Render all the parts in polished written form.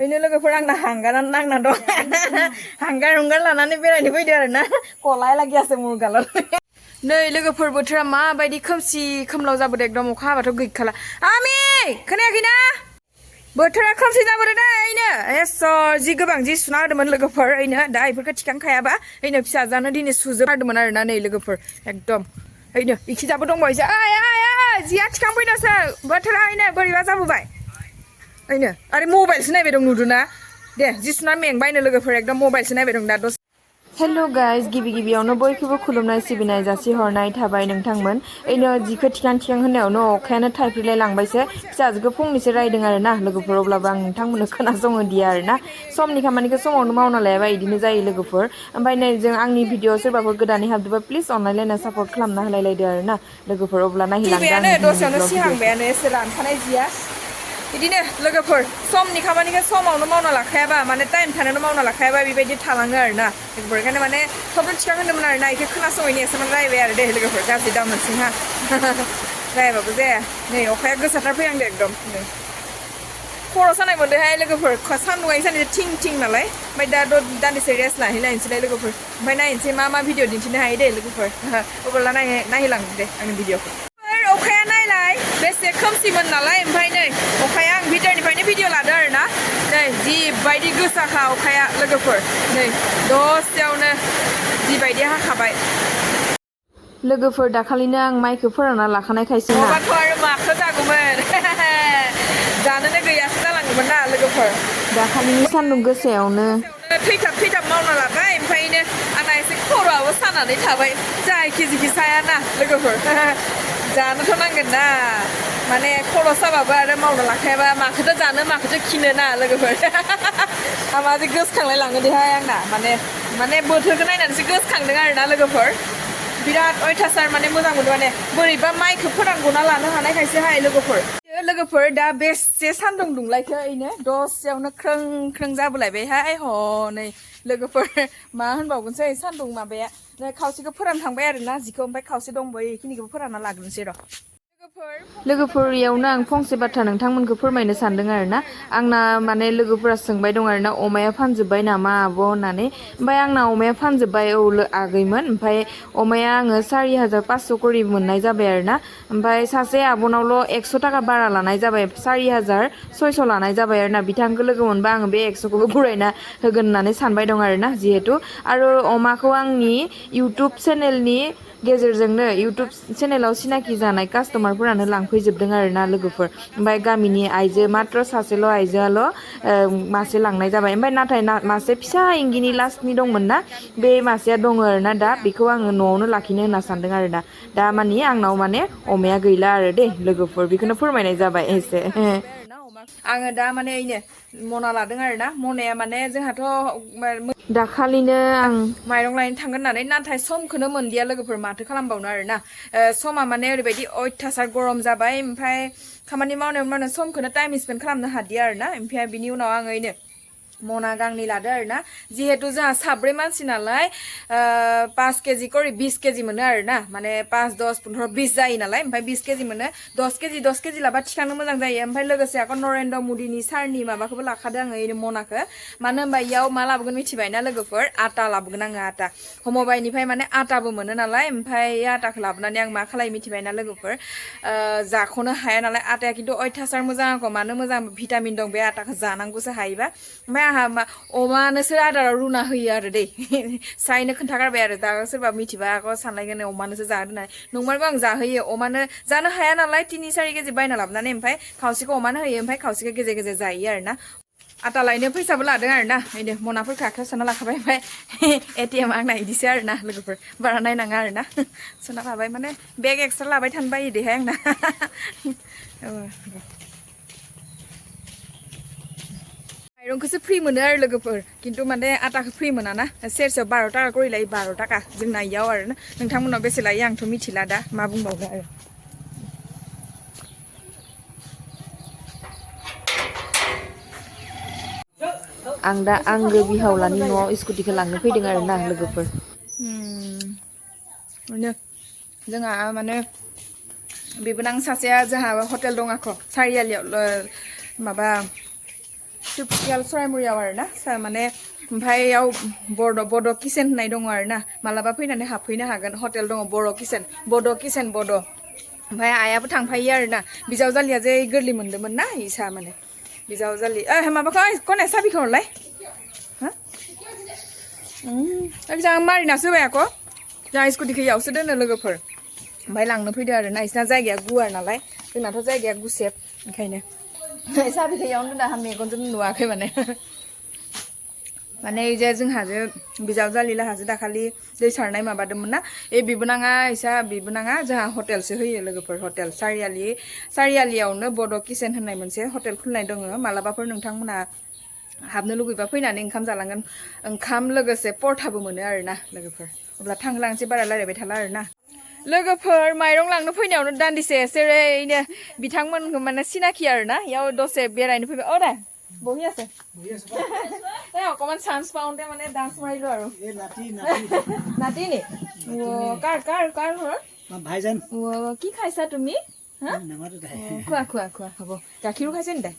ओइनो लोगोफोर आंना हांगारानो नांना दं हांगार हुंगार लानानै बेरायनो फैदो आरोना कलाय लागियासो मुगालाव नै लोगोफोर बोथोरा माबायदि खोमसि खोमलाव जाबोदो एकदम अखा हाबाथ' गैखाला आमि खोनायाखैना बोथोरा खोमसि जाबोदो दै ओइनो एसर जि गोबां जि सुना होदोंमोन लोगोफोर ओइनो दा इफोरखौ थिखांखायाबा ओइनो फिसाजानो दिनै सुजोबथारदोंमोन आरोना नै लोगोफोर एकदम ओइनो इखिजाबो दंबावोसो ओइ जिया थिखांफैदोंसो बोथोरा ओइनो बोरैबा जाबोबाय ओइनो आरो मबाइलसो नायबाय दं नुदोंना दे जि सुना मेंबायनो लोगोफोर एकदम मबाइलसो नायबाय दं दा दसे हेलो गाइस गिबियावनो बयखौबो खुलुमनाय सिबिनाय जासिहरनाय थाबाय नोंथांमोन ओइनो जिखौ थिखां होननायावनो अखायानो थाइफ्रिलाय लांबायसो फिसाजोखौ फंनैसो रायदों आरोना लोगोफोर अब्लाबो आं नोंथांमोननो खोनासङो दिया आरोना समनि खामानिखौ समावनो मावना लायाबा इदिनो जायो लोगोफोर ओमफ्राय नै जों आंनि भिडिअ सोरबाफोर गोदानै हाबदोंबा प्लिज अनलायलायना सापर्ट खालामना होलायलायदो आरोना लोगोफोर अब्ला नायहैलांदो आंनि दिनैनि ब्लग भिडिअखौ एसे रानखानाय जिया बिदिनो लोगोफोर समनि खामानिखौ समावनो मावना लाखायाबा माने टाइम थानायावनो मावना लाखायाबा बेबायदि थालाङो आरोना लोगोफोर बेखायनो माने थबनो थिखां होनदोंमोन आरोना इखौ खोनासङैनो एसेमान रायबाय आरो दे लोगोफोर गाज्रि दा मोनसिंहा रायाबाबो जाया नै अखाया गोसाथार फैहांदो एकदम नै खर' सानाय मोनदोंहाय लोगोफोर सान्दुंआ सानैसो थिं थिं नालाय ओमफ्राय दा दान्दिसे रेस्ट लाहैलायनोसैलाय लोगोफोर ओमफ्राय नायनोसै मा भिडिअ दिन्थिनो हायो दे लोगोफोर अब्ला नायहैलांदो दे आंनि भिडिअखौ अखाया नायलाय बेसे खोमसिमोन नालाय ओमफ्राय नै अखाया आं भिडिअनिफ्रायनो भिडिअ लादो आरोना नै जिबायदि गोसाखा अखाया लोगोफोर नै दसेयावनो जिबायदि हाखाबाय लोगोफोर दाखालिनो आं माइखौ फोरानना लाखानायखायसो ना माबाथ' आरो माखौ जागौमोन जानोनो गैयासो जालाङोमोन ना लोगोफोर दाखालिनि सान्दुं गोसायावनो थैथाब मावना लाबाय ओमफ्रायनो आंना एसे खर'आबो सानानै थाबाय जायखि जिखि सायाना लोगोफोर जानोथ' नांगोन ना माने खर' साबाबो आरो मावना लाखायाबा माखौथो जानो माखौथो खिनो ना लोगोफोर माबादि गोसोखांलाय लाङो देहाय आंना माने बोथोरखौ नायनानैसो गोसोखांदों आरोना लोगोफोर बिराद अयथासार माने मोजां मोनो माने बोरैबा माइखौ फोरानग'ना लानो हानायखायसोहाय लोगोफोर दा बेसे सान्दुं दुंलायखो ओइनो दसेयावनो ख्रों ख्रों जाबोलायबायहाय हनै लोगोफोर मा होनबावगोनसै सान्दुं माबाया खावसेखौ फोरानखांबाय आरोना जिखौ ओमफ्राय खावसे दंबावो बेखिनिखौबो फोरानना लाग्रोनोसै र' लोगोफोर इयावनो आं फंसे बाथ्रा नोंथांमोनखौ फोरमायनो सानदों आरोना आंना माने लोगोफोरा सोंबाय दं आरोना अमाया फानजोब्बाय नामा आब' होननानै ओमफ्राय आंना अमाया फानजोब्बाय औ आगैमोन ओमफ्राय अमाया आङो 4,500 करि मोननाय जाबाय आरोना ओमफ्राय सासे आब'नावल' 100 थाखा बारा लानाय जाबाय 4,600 लानाय जाबाय आरोना बिथांखौ लोगो मोनबा आङो बे 100खौबो गुरायना होगोन होननानै सानबाय दं आरोना जिहेतु आरो अमाखौ आंनि इउटुब चेनेलनि गेजेरजोंनो इउटुब चेनेलाव सिनाखि जानाय कास्टमारफोरानो लांफैजोबदों आरोना लोगोफोर ओमफ्राय गामिनि आइजो मात्र सासेल' आइजोआल' मासे लांनाय जाबाय ओमफ्राय नाथाय मासे फिसा इंगिनि लास्टनि दंमोन ना बे मासेया दङ आरोना दा बेखौ आङो न'आवनो लाखिनो होनना सानदों आरोना दा मानि आंनाव माने अमाया गैला आरो दे लोगोफोर बेखौनो फोरमायनाय जाबाय एसे आङो दा माने ओइनो मना लादों आरोना मनाया माने जोंहाथ' दाखालिनो आं माइरं लायनो थांगोन होननानै नाथाय समखौनो मोनदिया लोगोफोर माथो खालामबावनो आरोना समा माने ओरैबायदि अयथासार गरम जाबाय ओमफ्राय खामानि मावनायाव समखौनो टाइम स्पेन्ड खालामनो हादिया आरोना ओमफ्राय बिनि उनाव आङो ओइनो मना गांनै लादो आरोना जिहेतु जोंहा साब्रै मानसि नालाय 5 केजि करि 20 केजि मोनो आरोना माने 5, 10, 15, 20 जायो नालाय ओमफ्राय 20 केजि मोनो 10 केजि लाबा थिखांनो मोजां जायो ओमफ्राय लोगोसे आरो नरेन्द्र मदिनि सारनि माबाखौबो लाखादों आङो ओरैनो मनाखौ मानो होनबा इयाव मा लाबोगोन मिथिबायना लोगोफोर आटा लाबोगोन आङो आटा हमबाइनिफ्राय माने आटाबो मोनो नालाय ओमफ्राय आटाखौ लाबोनानै आं मा खालाय मिथिबायना लोगोफोर जाख'नो हाया नालाय आटाया खिन्थु अयथासार मोजां आंखौ मानो मोजां भिटामिन दं बे आटाखौ जानांगौसो हायोबा ओमफ्राय आंहा अमानोसो आदाराव रुना होयो आरो दै स्रायनो खोन्थागारबाय आरो दा सोरबा मिथिबा आरो सानलायगोन अमानोसो जाहोदों होननानै नंमारगौ आं जाहोयो अमानो जानो हाया नालाय 3-4 केजि बायना लाबोनानै ओमफ्राय खावसेखौ अमानो होयो ओमफ्राय खावसेखौ गेजेर गेजेर जायो आरोना आटा लायनो फैसाबो लादों आरोना बिदि मनाफोरखौ आखायाव सोना लाखाबाय ओमफ्राय ATM आंना इदिसो आरोना लोगोफोर बारा नायनाङा आरोना सोना लाबाय माने बेग एक्सट्रा लाबाय थानो बायो देहाय आंना माइरंखौसो फ्रि मोनो आरो लोगोफोर खिन्थु माने आटाखौ फ्रि मोना ना सेरसेयाव 12 थाखा करि लायो 12 थाखा जोंना इयाव आरोना नोंथांमोनाव बेसे लायो आंथ' मिथिला दा मा बुंबावनो आरो आं दा आंगो बिहावलानि न'आव स्कुटिखौ लांनो फैदों आरोना लोगोफोर जोंहा माने बिबोनां सासेया जोंहा हटेल दं आख' सारियालियाव माबा टुपिकेल सरायमुरियाव आरोना माने ओमफ्राय याव बड' किचेन होननाय दङ आरोना मालाबा फैनानै हाबफैनो हागोन हटेल दङ बड' किचेन ओमफ्राय आइयाबो थांफायो आरोना बिजावजालिया जे गोरलै मोन्दोंमोन ना इसा माने बिजावजालि माबाखौ कने साबिखौ हरलाय जों मारिनासो होबाय आक' जोंहा स्कुटिखौ इयावसो दोनो लोगोफोर ओमफ्राय लांनो फैदो आरोना इसना जायगाया गुवार नालाय जोंनाथ' जायगाया गुसेब ओंखायनो साबिखौ इयावनो दोना मेगनजों नुवाखै माने जे जोंहा जे बिजावजालि लाहासो दाखालि दै सारनाय माबादोंमोन ना बिबोनाङा जोंहा हटेलसो होयो लोगोफोर हटेल सारियालियावनो बड' किचेन होननाय मोनसे हटेल खुलिनाय दङ मालाबाफोर नोंथांमोना हाबनो लुगैबा फैनानै ओंखाम जालांगोन ओंखाम लोगोसे परथाबो मोनो आरोना लोगोफोर अब्ला थांलांसै बारा रायलायबाय थाला आरोना लोगोफोर माइरं लांनो फैनायावनो दान्दिसे एसेरैनो बिथांमोनखौ माने सिनाखि आरोना इयाव दसे बेरायनो फैबाय दे বহি আছে অকমান চান্স পাওঁতে মানে ডান্স মাৰিলো আৰু নাতি নি কাৰ ঘৰ ভাইজান কি খাইছা তুমি খোৱা হ'ব গাখীৰো খাইছে নি তাই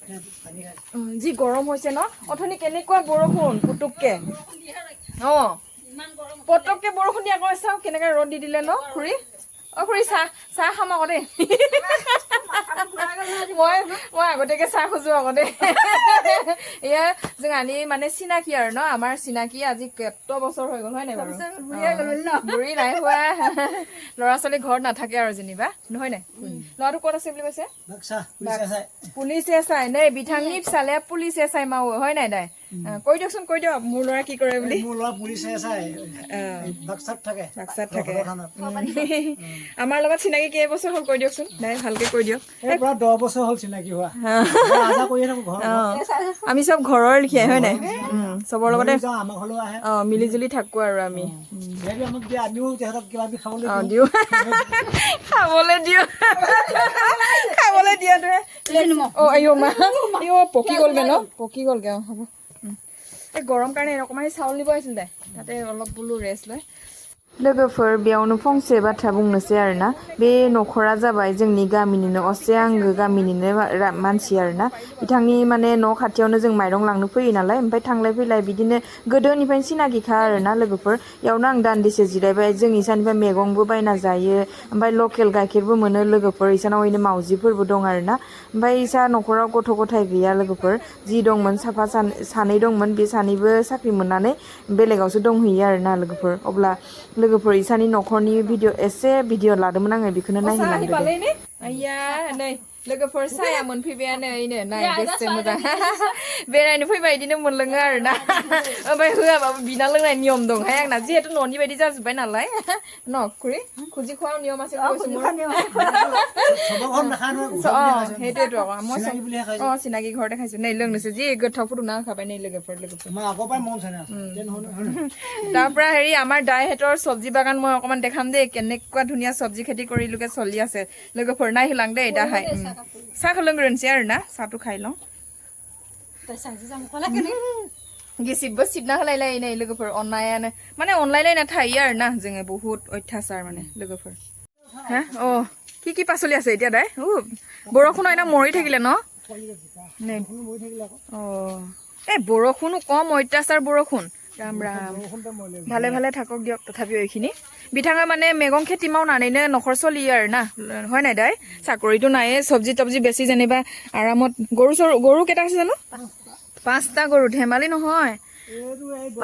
যি গৰম হৈছে ন অথনি কেনেকুৱা বৰষুণ পুতুককে পটককে বৰষুণ দিয়া কৈ চাওঁ কেনেকে ৰ'দ দি দিলে ন খুৰী খুৰী চাহ খাম আকৌ দেই মই আগতীয়াকে চাহ খোজো আকৌ দেই এয়া जोंहानि মানে চিনাকি আৰু ন আমাৰ চিনাকি আজি কেত বছৰ হৈ গ'ল হয় নাই বাৰু বুঢ়ী নাই হোৱা ল'ৰা ছোৱালী ঘৰত নাথাকে আৰু যেনিবা নহয় নাই ল'ৰাটো ক'ত আছে বুলি কৈছে পুলিচে চাই নাই বিথাংনি চালে পুলিচে চাই মাও হয় নাই দাই কৈ দিয়কচোন কৈ দিয়ক মোৰ ল'ৰা কি কৰে বুলি মোৰ ল'ৰা পুলিচে চাই বাক্সাত থাকে আমাৰ লগত চিনাকি কেইবছৰ হ'ল কৈ দিয়কচোন নাই ভালকে কৈ দিয়ক প্ৰায় 10 বছৰ হ'ল চিনাকি হোৱা আমি চব ঘৰৰ লিখিয়াই হয় নাই চবৰ লগতে মিলি জুলি থাকো আৰু আমি খাবলৈ দিয়া পকি গ'লগে হ'ব এই গৰম কাৰণে অকণমান চাউল নিব আহিছিল তাই তাতে অলপ বোলো ৰেষ্ট লয় लोगोफोर बेयावनो फंसे बाथ्रा बुंनोसै आरोना बे न'खरा जाबाय जोंनि गामिनिनो असे आंगो गामिनिनो मानसि आरोना बिथांनि माने न' खाथियावनो जों माइरं लांनो फैयो नालाय ओमफ्राय थांलाय फैलाय बिदिनो गोदोनिफ्रायनो सिनाकिखा आरोना लोगोफोर इयावनो आं दान्दिसे जिरायबाय जों इसानिफ्राय मैगंबो बायना जायो ओमफ्राय लकेल गाइखेरबो मोनो लोगोफोर इसानाव ओरैनो मावजिफोरबो दं आरोना ओमफ्राय इसा न'खराव गथ' गथाय गैया लोगोफोर जि दंमोन साफा सानै दंमोन बे सानैबो साख्रि मोननानै बेलेगावसो दंहैयो आरोना लोगोफोर अब्ला लोगोफोर इसानि न'खरनि भिडिअ लादोंमोन आङो बेखौनो नायहैलांदो आइया नै लोगोफोर साया मोनफैबायानो ओइनो नाय बेसे मोजां बेरायनो फैबा इदिनो मोनलोङो आरोना ओमफ्राय होआबाबो बिना लोंनाय नियम दंहाय आंना जिहेतु न'नि बायदि जाजोब्बाय नालाय न खुरि खुजि खোৱাৰ नियम আছে সেইটোৱেতো আকৌ মই চিনাকি ঘৰতে খাইছো नै লোंनोसो যি गोथाव फुदुंना होखाबाय नै लोगोफोर তাৰ পৰা হেৰি আমাৰ দাইহেতৰ চব্জি বাগান মই অকমান দেখাম দেই কেনেকুৱা ধুনীয়া চব্জি খেতি কৰিলোকে চলি আছে लोगोफोर नायहोलां दे दाहाय साहखौ लोंग्रोनोसै आरोना साहखौ खाइ लं गिसिबबो सिबना होलायलाय नै लोगोफोर अननायानो माने अनलायलायना थायो आरोना जोङो बहुत अत्याचार माने लोगोफोर हा কি পাচলি আছে এতিয়া দাই বৰষুণ এনে মৰি থাকিলে ন নে এই বৰষুণো কম অত্যাচাৰ বৰষুণ राम राम भाले भाले थाকক दियक तथापिও এইখিনি बिथाङा माने मैगं खेति मावनानैनो नखर सलियो आरोना হয় নাই दाय চাকৰিটো নাই सब्जी तब्जी बेसी जेनेबा आरामत गरु केटा আছে জানো 5টা গৰু ধেমালি নহয়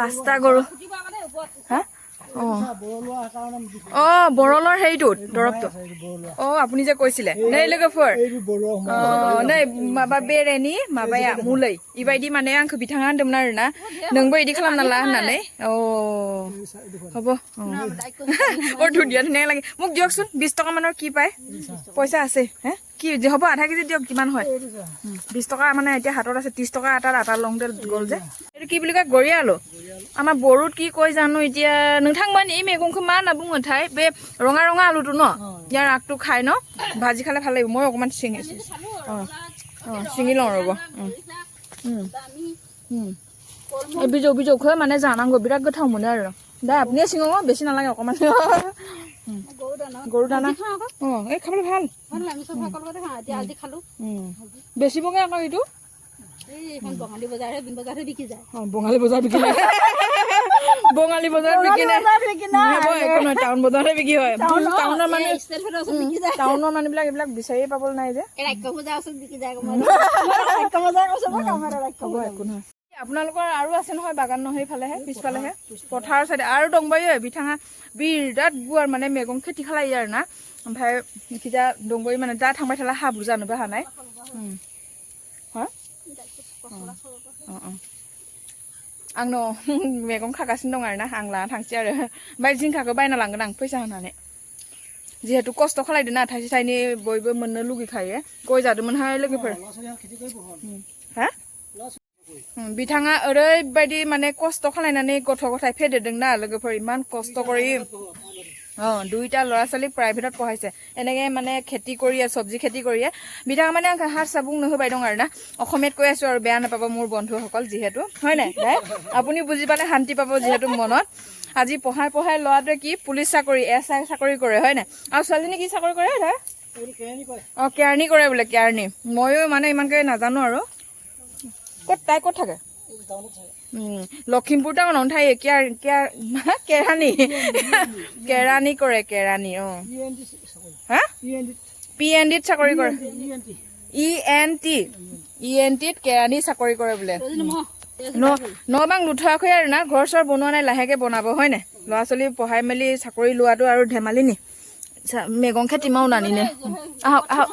5টা গৰু হা বৰলৰ হেৰিটো দৰবটো আপুনি যে কৈছিলে नै लोगोफोर नै माबा बेरेनि माबाया मुलै इबायदि माने आंखौ बिथाङा होनदोंमोन आरोना नोंबो इदि खालामना ला होननानै হ'ব धुनिया धुनिया লাগে মোক দিয়কচোন 20 টকা মানৰ কি পায় পইচা আছে হে কি হ'ব আধা কেজি দিয়ক কিমান হয় 20 টকা মানে এতিয়া হাতত আছে 30 টকা আটা লংতে গল যে এটো কি বুলি কয় গৰিয়ালো আমাৰ বৰুত কি কয় জানো এতিয়া नोंथांमोन এই মেগংखौ मा होनना बुङोथाय बे रङा रङा आलुটো न ইয়াৰ আগটো খাই न ভাজি খালে ভাল লাগিব মই অকমান সিঙিছি সিঙি লওঁ ৰব এই বিজৌখো মানে জানাंगौ বিৰাট गोथाव मोनो आरो दा আপুনি সিঙো বেছি নালাগে অকমান গৰু দানা এই খাবলৈ ভাল বেছি বগে আকৌ এইটো এখন বঙালী বজাৰহে বিকি যায় বঙালী বজাৰ বিকি নাই বঙালী বজাৰ বিকি নাই একো নহয় টাউন বজাৰহে বিকি হয় টাউনৰ মানুহ টাউনৰ মানুহবিলাক এইবিলাক বিচাৰিয়ে পাবলৈ নাই যে ৰাক্য বজাৰ ওচৰত বিকি যায় একো নহয় আপোনালোকৰ আৰু আছে নহয় বাগান নহয় সেইফালেহে পিছফালেহে পথাৰৰ চাইডে আৰু দংবাৰী হয় বিঠাঙা বিৰাট গুৱাৰ মানে মেগং খেতি খালাই ইয়াৰ না ओमफ्राय खिजा दंबोयो माने दा थांबाय थाला हाब्रु जानोबो हानाय हा आंनो मैगं खागासिनो दं आरोना आं लाना थांसै आरो ओमफ्राय जिंखाखौ बायना लांगोन आं फैसा होनानै जिहेतु खस्थ' खालायदोंना थाइसे थाइनै बयबो मोननो लुगैखायो गय जादोंमोनहाय लोगोफोर हा बिथाङा ओरैबायदि माने खस्थ' खालायनानै गथ' गथाय फेदेरदोंना लोगोफोर इमान खस्थ' কৰি দুইটা ল'ৰা ছোৱালী প্ৰাইভেটত পঢ়াইছে এনেকৈ মানে খেতি কৰিয়ে চব্জি খেতি কৰিয়ে বিধাঙা মানে আংক হাৰচা বুংনো होबाय दं आरोना অসমীয়াত কৈ আছো আৰু বেয়া নাপাব মোৰ বন্ধুসকল যিহেতু হয় নাই দাই আপুনি বুজি পালে শান্তি পাব যিহেতু মনত আজি পঢ়াই পঢ়াই ল'ৰাটোৱে কি পুলিচ চাকৰি এছআই চাকৰি কৰে হয় নাই আৰু ছোৱালীজনী কি চাকৰি কৰে দাই কেৰাণী কৰে বোলে কেৰাণী ময়ো মানে ইমানকৈ নাজানো আৰু ক'ত তাই ক'ত থাকে লখিমপুৰ টাউনত থাকে কেৰাণী কেৰাণী কৰে কেৰাণী হা PNDত চাকৰি কৰে ENTত কেৰাণী চাকৰি কৰে বোলে নবাং লুঠোৱাকৈ আৰু না ঘৰ চৰ বনোৱা নাই লাহেকে বনাব হয় নাই ল'ৰা ছোৱালী পঢ়াই মেলি চাকৰি লোৱাটো আৰু ধেমালি নি মেগং খেতি মাও নানি নে আহক আহক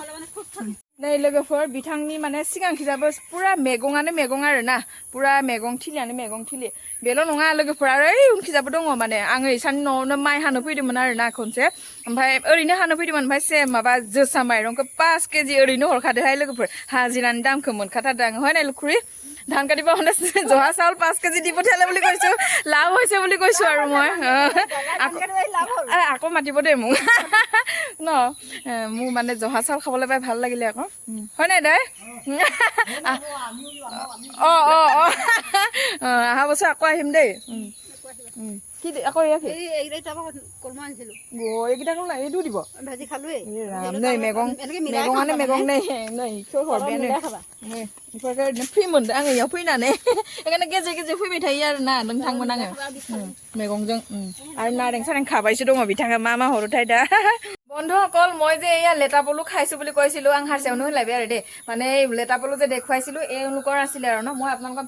नै लोगोफोर बिथांनि माने सिगांखिजाबो पुरा मेगङानो मेगं आरो ना पुरा मेगं थिलियानो मेगं थिलि बेल' नङा लोगोफोर आरो ओइ उनखिजाबो दङ माने आङो इसानि न'आवनो माइ हानो फैदोंमोन आरो ना खनसे ओमफ्राय ओरैनो हानो फैदोंमोन ओमफ्राय माबा जोसा माइरंखौ 5 केजि ओरैनो हरखादोहाय लोगोफोर हाजिरानि दामखौ मोनखाथारदों आं হয় নাই লুখুৰী ধান কাটিব হলে জহা চাউল 5 কেজি দি পঠিয়ালে বুলি কৈছো লাভ হৈছে বুলি কৈছো আৰু মই আকৌ মাতিব দে মোক ন মোৰ মানে জহা চাউল খাবলৈ পাই ভাল লাগিলে আকৌ হয় নাই দাই অহা বছৰ আকৌ আহিম দেই কি আকৌ এইকেইটা এইটো দিব ভাজি খালোৱে नै মেগং মেগङानो मेगं नै खौ हरबाय नै इफोरखौ फ्रि मोनदो आङो इयाव फैनानै बेखायनो गेजेर गेजेर फैबाय थायो आरो ना नोंथांमोन आङो मेगंजों आरो नारें सारें खाबायसो दङ बिथाङा मा मा हरोथाय दा বন্ধুসকল মই যে এয়া লেটা পলু খাইছো বুলি কৈছিলো আং হাৰसेওনো হলাইবাই আৰু দেই মানে লেটা পলু যে দেখুৱাইছিলো এওঁলোকৰ আছিলে আৰু ন মই আপোনালোকক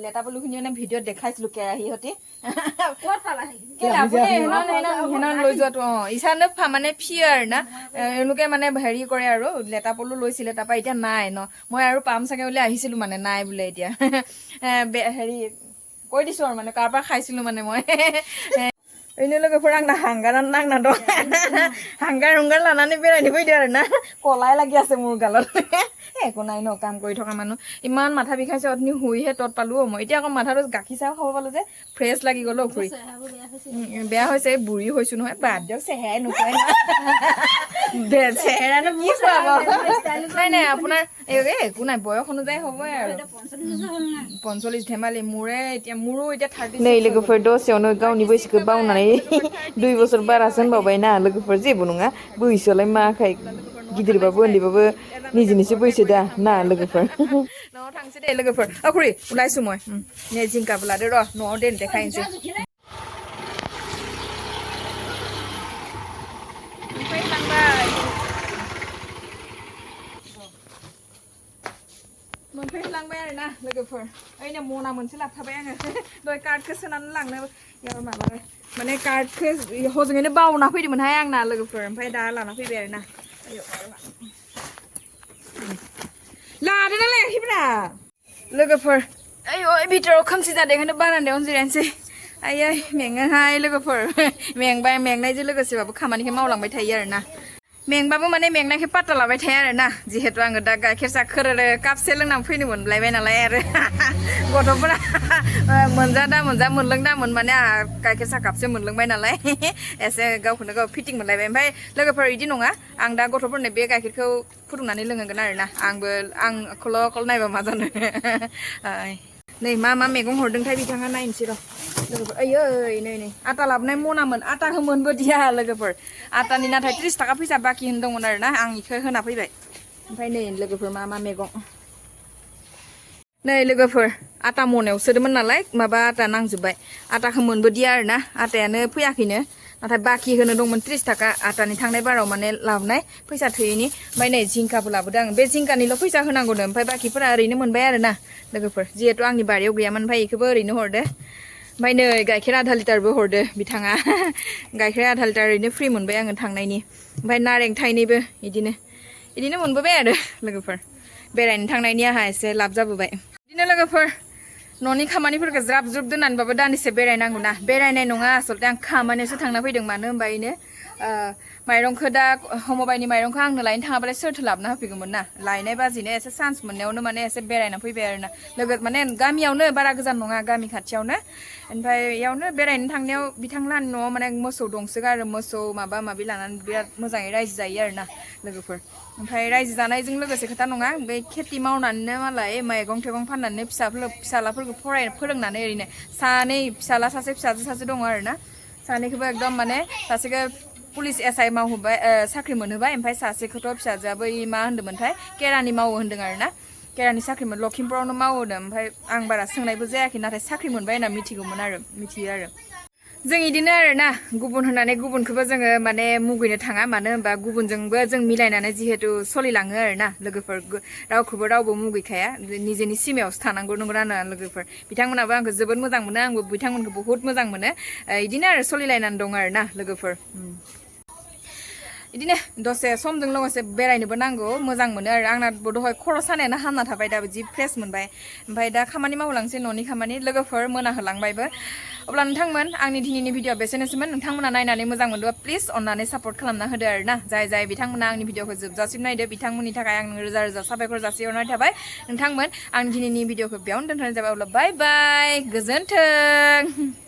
লেটা পলুখিনি মানে ভিডিঅ'ত দেখাইছিলো কেৰাহীহতি লৈ যোৱাটো ইচানে মানে ফিয়ে আৰু না এওঁলোকে মানে হেৰি কৰে আৰু লেটা পলু লৈছিলে তাৰপৰা এতিয়া নাই ন মই আৰু পাম চাগে বুলি আহিছিলো মানে নাই বোলে এতিয়া হেৰি কৈ দিছো আৰু মানে কাৰ পৰা খাইছিলো মানে মই ini लोगोफोर आंना हांगारानो नांना दं हांगार हुंगार लानानै बेरायनो फैदो आरो ना कलाय লাগি আছে মোৰ গালত একো নাই ন কাম কৰি থকা মানুহ ইমান মাথা বিষাইছে অথনি হুইহে তত পালো মই এতিয়া আকৌ মাথাটো গাখীৰ চাহ খাব পালো যে ফ্ৰেছ লাগি গ'ল ফুৰি বেয়া হৈছে বুঢ়ী হৈছো নহয় বাদ দিয়ক চেহেৰাই নোপায় চেহেৰানো কি খুৱাব নাই নাই আপোনাৰ একো নাই বয়স অনুযায়ী হ'বই আৰু 45 ধেমালি মোৰো এতিয়া 30 नै लोगोफोर दसेयावनो गावनि बैसोखौ बावनानै 2 बोसोर बारासो होनबावबायना लोगोफोर जेबो नङा बैसोआलाय माखाय गिदिरबाबो उन्दैबाबो निजेनिसो बैसो दा ना लोगोफोर न'आव थांसै दे लोगोफोर खुरि उलायसु মই नै जिंकाबो लादो र' न'आव देन देखायनोसै मोनफैलांबाय आरो ना लोगोफोर ओइनो मना मोनसे लाबथाबाय आङो दय कार्डखौ सोनानै लांनो याव माबाबाय माने कार्डखौ हजोंनो बावना फैदोंमोनहाय आंना लोगोफोर ओमफ्राय दा लाना फैबाय आरो ना लादो ना लायाखैब्रा लोगोफोर ओइ भितराव खोमसि जादों ओंखायनो बारान्दायावनो जिरायनोसै आयै मेङोहाय लोगोफोर मेंनायजों लोगोसेबाबो खामानिखौ मावलांबाय थायो आरो ना मेंबाबो माने मेंनायखौ पात्ता लाबाय थाया आरो ना जिहेतु आङो दा गाइखेर साखोर कापसे लोंनानै फैनो मोनलायबाय नालाय आरो गथ'फोरा मोनजा दा मोनजा मोनलों दा मोन माने आंहा गाइखेर साहा कापसे मोनलोंबाय नालाय एसे गावखौनो गाव फिटिं मोनलायबाय ओमफ्राय लोगोफोर इदि नङा आं दा गथ'फोरनो बे गाइखेरखौ फुदुंनानै लोंहोगोन आरो ना आंखौल' नायबा मा जानो नै मा मा मैगं हरदोंथाय बिथाङा नायनोसै र' लोगोफोर ओइ नै आटा लाबोनाय मनामोन आटा होमोनबो दिया लोगोफोर आटानि नाथाय 30 थाखा फैसा बाखि होनदोंमोन आरो ना आं इखौ होना फैबाय ओमफ्राय नै लोगोफोर मा मा मैगं नै लोगोफोर आटा मनायाव सोदोंमोन नालाय माबा आटा नांजोब्बाय आटाखौ मोनबोदिया आरोना आटायानो फैयाखैनो नाथाय बाखि होनो दंमोन 30 थाखा आटानि थांनाय बाराव माने लाबोनाय फैसा थोयैनि ओमफ्राय नै जिंखाबो लाबोदों आं बे जिंखानिल' फैसा होनांगौनो ओमफ्राय बाखिफोरा ओरैनो मोनबाय आरोना लोगोफोर जिहेतु आंनि बारियाव गैयामोन ओमफ्राय बेखौबो ओरैनो हरदो ओमफ्राय नै गाइखेर आधा लिटारबो हरदो बिथाङा गाइखेर आधा लिटार ओरैनो फ्रि मोनबाय आङो थांनायनि ओमफ्राय नारें थाइनैबो इदिनो मोनबोबाय आरो लोगोफोर बेरायनो थांनायनि आहा एसे लाब जाबोबाय बिदिनो लोगोफोर न'नि खामानिफोरखौ ज्राब ज्रुब दोननानैबाबो दान्दिसे बेरायनांगौ ना बेरायनाय नङा आसलते आं खामानियावसो थांना फैदों मानो होनबा इनो माइरंखौ दा हमबायनि माइरंखौ आंनो लायनो थाङाबालाय सोरथो लाबोना होफैगौमोन ना लायनाय बाजिनो एसे चान्स मोननायावनो माने एसे बेरायना फैबाय आरोना लोगो माने गामियावनो बारा गोजान नङा गामि खाथियावनो ओमफ्राय इयावनो बेरायनो थांनायाव बिथांलानि न'आव माने मोसौ दंसोगारो मोसौ माबा माबि लानानै बिराद मोजाङै रायजो जायो आरोना लोगोफोर ओमफ्राय रायजो जानायजों लोगोसे खोथा नङा बे खेथि मावनानैनो मालाय मैगं थाइगं फाननानै फिसालाफोरखौ फोरोंनानै ओरैनो सानै फिसाला सासे फिसाजो सासे दङ आरोना सानैखौबो एकदम माने सासेखौ पुलिस SI मावहोबाय साख्रि मोनहोबाय ओमफ्राय सासेखौथ' फिसाजोआबो मा होन्दोंमोनथाय केरानि मावो होन्दों आरोना केरानि साख्रि लखिमपुरावनो मावोदों ओमफ्राय आं बारा सोंनायबो जायाखै नाथाय साख्रि मोनबाय होनना मिथियो आरो जों इदिनो आरोना गुबुन होननानै गुबुनखौबो जोङो माने मुगैनो थाङा मानो होनबा गुबुनजोंबो जों मिलायनानै जिहेतु सोलिलाङो आरोना लोगोफोर रावबो मुगैखाया निजेनि सिमायावसो थानांगौ नंगौना नङा लोगोफोर बिथांमोनाबो आंखौ जोबोद मोजां मोनो आंबो बिथांमोनखौ बहुत मोजां मोनो इदिनो आरो सोलिलायनानै दं आरोना लोगोफोर इदिनो दसे समजों लोगोसे बेरायनोबो नांगौ मोजां मोनो आरो आंना दहाय खर' सानायानो हामना थाबाय दा जि फ्रेस मोनबाय ओमफ्राय दा खामानि मावलांसै न'नि खामानि लोगोफोर मोनाहोलांबायबो अब्ला नोंथांमोन आंनि दिनैनि भिडिअ बेसेनोसैमोन नोंथांमोना नायनानै मोजां मोनदोंबा प्लिज अननानै सापर्ट खालामना होदो आरोना जाय बिथांमोना आंनि भिडिअखौ जोबजासिम नायदो बिथांमोननि थाखाय आं रोजा रोजा साबायखर जासिहरनाय थाबाय नोंथांमोन आंनि दिनैनि भिडिअखौ बेयावनो दोनथ'नाय जाबाय अब्ला बाय बाय गोजोन्थों